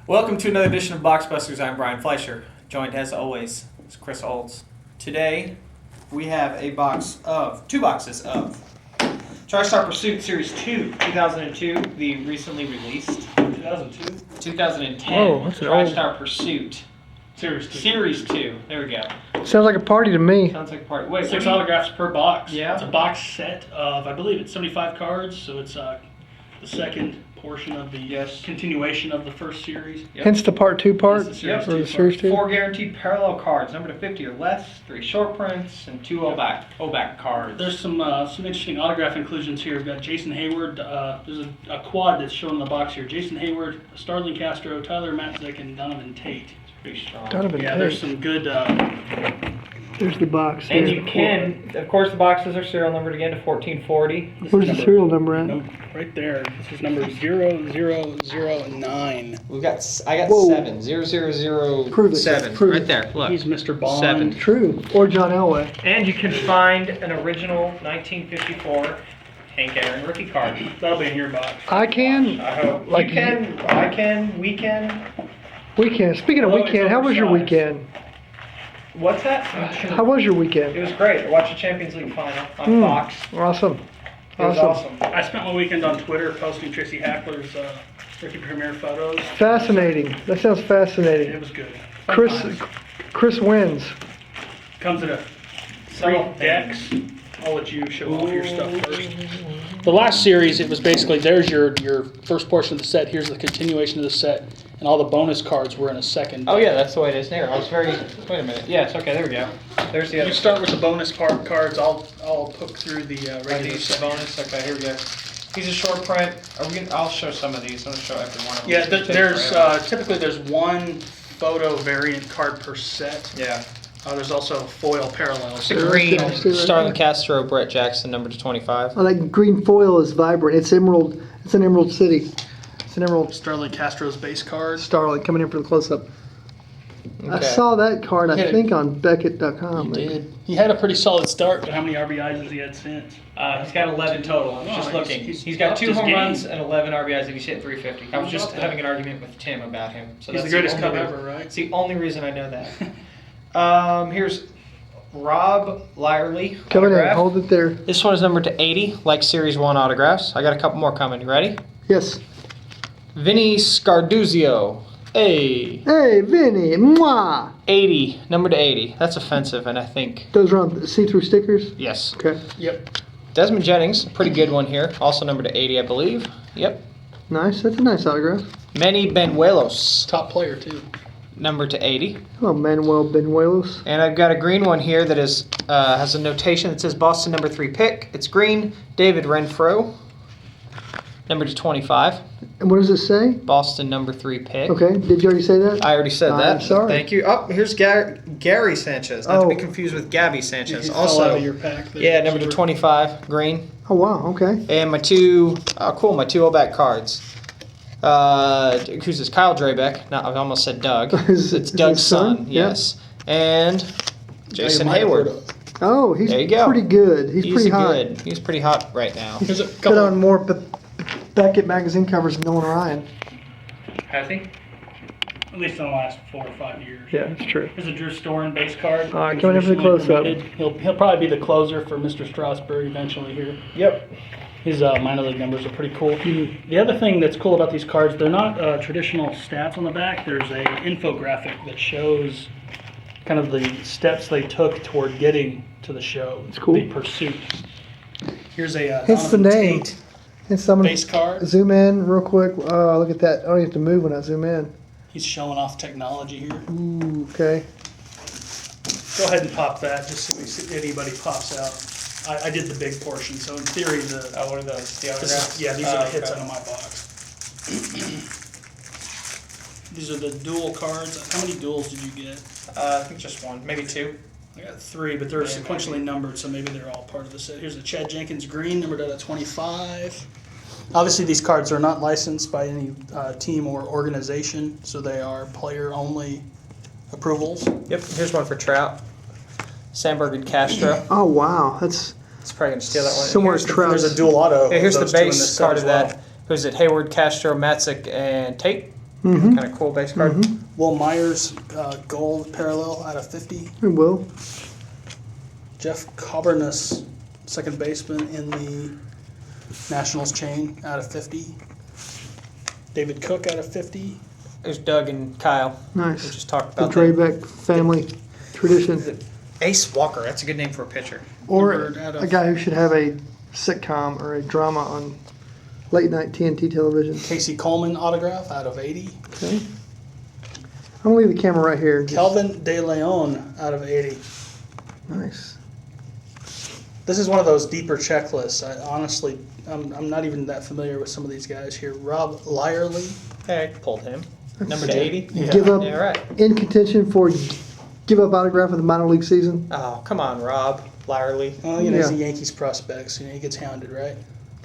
Welcome to another edition of Boxbusters. I'm Brian Fleischer, joined as always is Chris Olds. Today we have two boxes of TRISTAR Pursuit Series 2, 2002, the recently released 2010 Oh, that's an TRISTAR Pursuit Series 2. There we go. Sounds like a party to me. Sounds like a party. Wait, 6 autographs per box. Yeah. It's a box set of, I believe it's 75 cards, so it's the second portion of the continuation of the first series. Yep. Hence the part two part? It's the Yep. series Or two the part. series two? 4 guaranteed parallel cards, numbered to 50 or less, 3 short prints, and 2 O-back cards. There's some interesting autograph inclusions here. We've got Jason Hayward. There's a quad that's shown in the box here. Jason Hayward, Starlin Castro, Tyler Matzik, and Donovan Tate. It's pretty strong. Donovan Yeah, Tate. there's some good. There's the box. And There's you the can, of course, the boxes are serial numbered again to 1440. Where's the serial number at? Right there. This is number 0009. I got Whoa. 7. 0007. Prove it. Prove Right it. there. Look. He's Mr. Bond. 7. True. Or John Elway. And you can find an original 1954 Hank Aaron rookie card. That'll be in your box. I can. I hope. Like You can, I can, we can. Weekend. Speaking of Oh, it's weekend, how was your oversized. weekend? What's that? How was your It weekend? was great. I watched the Champions League final on Fox. Awesome. It was awesome. I spent my weekend on Twitter posting Tracy Hackler's rookie premiere photos. Fascinating. That sounds It fascinating. was good. Fun Chris times. Chris wins. Comes in a 3 Several decks. I'll let you show off your stuff first. The last series, it was basically, there's your first portion of the set. Here's the continuation of the set. And all the bonus cards were in a second. Oh yeah, that's the way it is there. I was very. Wait a minute. Yes. Okay. There we go. There's the other. You start with the bonus cards. I'll poke through the regular These set. bonus. Okay. Here we go. He's a short print. Are we gonna, I'll show some of these. I'm gonna show every one of them. Yeah, It's gonna take there's forever. typically there's one photo variant card per set. Yeah. There's also foil parallels. Yeah, Green I see right Starlin there. Castro, Brett Jackson, number to 25. I like green foil is vibrant. It's emerald. It's an emerald city. It's an emerald Starlin Castro's base card. starlight coming in for the close up. I Okay. saw that card, I Yeah. think, on Beckett.com. He had a pretty solid start, but how many RBIs has he had since? He's got 11 total. I was just Nice. looking. He's He's got upped 2 his home game. runs and 11 RBIs, and he's hit 350. I was He's just upped having that. an argument with Tim about him. So He's that's the greatest only Cub reason- ever, right? It's the only reason I know that. Here's Rob Lyerly. Coming in, autograph. hold it there. This one is numbered to 80, like Series 1 autographs. I got a couple more coming. You ready? Yes. Vinny Scarduzio. Hey. Hey, Vinny, mwah! 80, number to 80. That's offensive, and I think, Those are on see-through stickers? yes. Okay. Yep. Desmond Jennings, pretty good one here. Also number to 80, I believe. Yep. Nice. That's a nice autograph. Manny Benuelos, Top player too. number to 80. Hello, Manuel Benuelos. And I've got a green one here that is has a notation that says Boston number 3 pick. It's green. David Renfro, number to 25. And what does it say? Boston number 3 pick. Okay. Did you already say that? I already said that. I'm sorry. Thank you. Oh, here's Gary Sanchez. Not to be Oh. confused with Gabby Sanchez. You fell out Also, of your pack there. yeah, number to 25, green. Oh, wow. Okay. And my two, my 2 O-back cards. Who's this? Kyle Drabeck. No, I almost said Doug. Is It's his Doug's son? son, Yeah. yes. And Jason might have Hayward. heard of- Oh, he's There you go. pretty good. He's pretty hot. good. He's pretty hot right now. Here's a Put couple. on more Beckett magazine covers than Nolan Ryan. Has he? At least in the last 4 or 5 years. Yeah, that's true. Here's a Drew Storen base card. All right, He coming in was for the recently close-up. promoted. He'll probably be the closer for Mr. Strasburg eventually here. Yep. His minor league numbers are pretty cool. The other thing that's cool about these cards, they're not traditional stats on the back. There's a infographic that shows kind of the steps they took toward getting to the show. It's cool. The pursuit. Here's a Hence the Donovan name. Tate And so I'm going base to card. zoom in real quick. Look at that. I don't have to move when I zoom in. He's showing off technology here. Ooh, okay. Go ahead and pop that, just so we see if anybody pops out. I did the big portion, so in theory, What are those? The this autographs? is, yeah, these are the hits okay. out of my box. These are the dual cards. How many duels did you get? I think just one, maybe 2. I got 3, but they're Yeah, sequentially maybe. numbered, so maybe they're all part of the set. Here's a Chad Jenkins green, numbered out of 25. Obviously, these cards are not licensed by any team or organization, so they are player-only approvals. Yep. Here's one for Trout. Sandberg and Castro. Oh, wow. That's It's probably going to steal that one. Somewhere Here's the- Trout. There's a dual auto. Yeah, here's the of those two in base this set card as of well. that. Who's it? Hayward, Castro, Matzik, and Tate. Mm-hmm. Kind of cool base card. Mm-hmm. Will Myers, gold parallel out of 50. It will. Jeff Coburnus, second baseman in the Nationals chain out of 50. David Cook out of 50. There's Doug and Kyle. We Nice. just talked The about that. Draybeck family tradition. Ace Walker. That's a good name for a pitcher. Or Numbered out of- a guy who should have a sitcom or a drama on late night TNT television. Casey Coleman autograph out of 80. Okay. I'm gonna leave the camera right here. Just- Kelvin De Leon out of 80. Nice. This is one of those deeper checklists. I honestly, I'm not even that familiar with some of these guys here. Rob Lyerly. Hey, I pulled him. Number to 80. Give up Yeah, right. in contention for give up autograph of the minor league season. Oh, come on, Rob. Lyerly. Well, you know, he's a Yeah. Yankees prospects. You know, he gets hounded, right?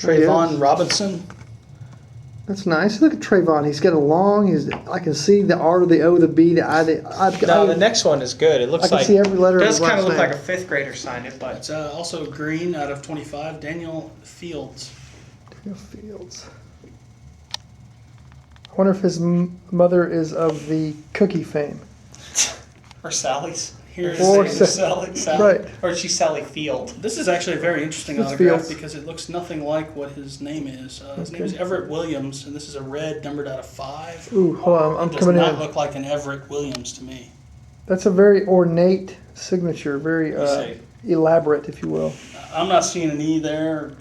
He Trayvon is. Robinson. That's nice. Look at Trayvon. He's got a long. I can see the R, the O, the B, the I. No, the next one is good. It looks I can like see every letter it of does his kind of last look like name. a fifth grader signed it, but It's also green out of 25. Daniel Fields. Fields. I wonder if his mother is of the cookie fame. or Sally's. Here's Or Sally. Right. Or she's Sally Field. This is actually a very interesting It's autograph Fields. because it looks nothing like what his name is. His name is Everett Williams, and this is a red numbered out of 5. Ooh, hold on. I'm It does coming not in. look like an Everett Williams to me. That's a very ornate signature. Very see. elaborate, if you will. I'm not seeing an E there. It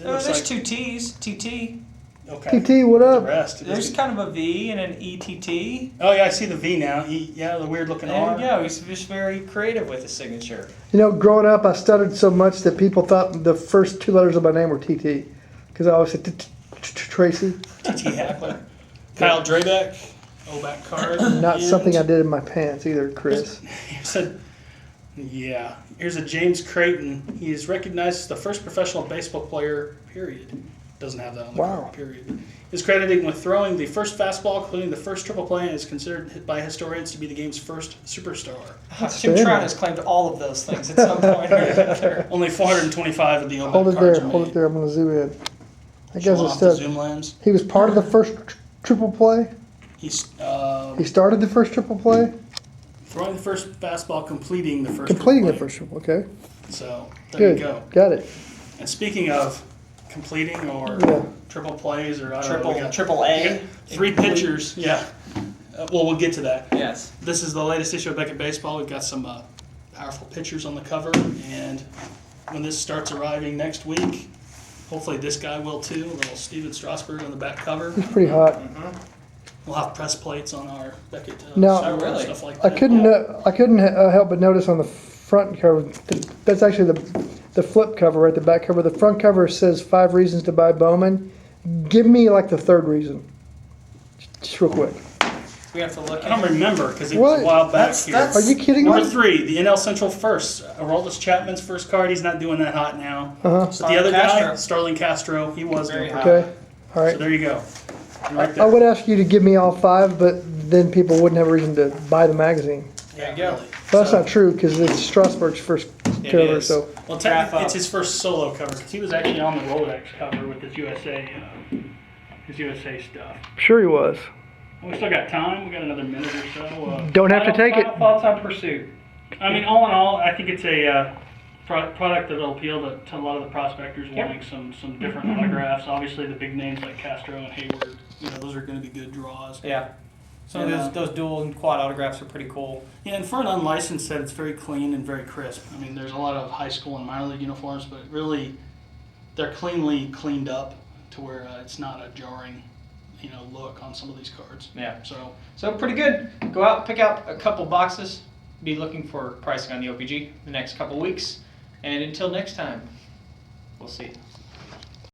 Oh, looks there's like, two T's. TT. okay. TT, what The up? rest. There's kind of a V and an ETT. Oh yeah, I see the V now. Yeah, the weird looking There R. you go. He's just very creative with his signature. You know, growing up, I stuttered so much that people thought the first 2 letters of my name were TT. Because I always said Tracy. TT Hackler. Kyle Draybeck. O-back card. Not And something I did in my pants either, Chris. He said, yeah. Here's a James Creighton. He is recognized as the first professional baseball player, period. Doesn't have that on the Wow. card, period. Is credited with throwing the first fastball, including the first triple play, and is considered by historians to be the game's first superstar. Jim Trout has claimed all of those things at some point or another. Only 425 of the O-back Hold it cards there. are Hold made. it there. I'm going to zoom in. I guess Showing it's off the still. zoom lens. He was part of the first triple play. He's He started the first triple play. throwing the first fastball, completing the first Completing the triple first triple. Okay. play. So, there Good. you go. Got it. And speaking of completing or Yeah. triple plays or I don't know, we got- Triple we A. got 3 pitchers. Yeah. Well, we'll get to that. Yes. This is the latest issue of Beckett Baseball. We've got some powerful pitchers on the cover, and when this starts arriving next week, hopefully this guy will too. A little Steven Strasburg on the back cover. It's pretty hot. We'll have press plates on our Beckett No. store Oh, really? and stuff like I that. couldn't. Yeah. I couldn't help but notice on the front cover. That's actually the flip cover, right? The back cover. The front cover says 5 reasons to buy Bowman. Give me like the 3rd reason. Just real quick. We have to look I don't at remember because it was a What? while back That's- here. that's- Are you kidding Number me? 3, the NL Central first. Aroldis Chapman's first card. He's not doing that hot now. Uh-huh. But the other guy, Castro. Starling Castro, he was Very doing hot. pretty Okay. All right. So there you go. And right I there. would ask you to give me all 5, but then people wouldn't have a reason to buy the magazine. There you go. Really. But that's So- not true because it's Strasburg's first It cover. is. So Well, Wrap technically, up. it's his first solo cover because he was actually on the Rolodex cover with his USA stuff. sure he was. We still got time. We got another minute or so. Don't have to take it. Final thoughts on Pursuit. I mean, all in all, I think it's a product that'll appeal to a lot of the prospectors wanting some different autographs. Obviously, the big names like Castro and Hayward, those are going to be good draws. Yeah. Some Yeah. of those dual and quad autographs are pretty cool. Yeah, and for an unlicensed set, it's very clean and very crisp. I mean, there's a lot of high school and minor league uniforms, but really, they're cleaned up to where it's not a jarring, look on some of these cards. Yeah. So, Pretty good. Go out, pick out a couple boxes. Be looking for pricing on the OPG the next couple weeks. And until next time, we'll see you.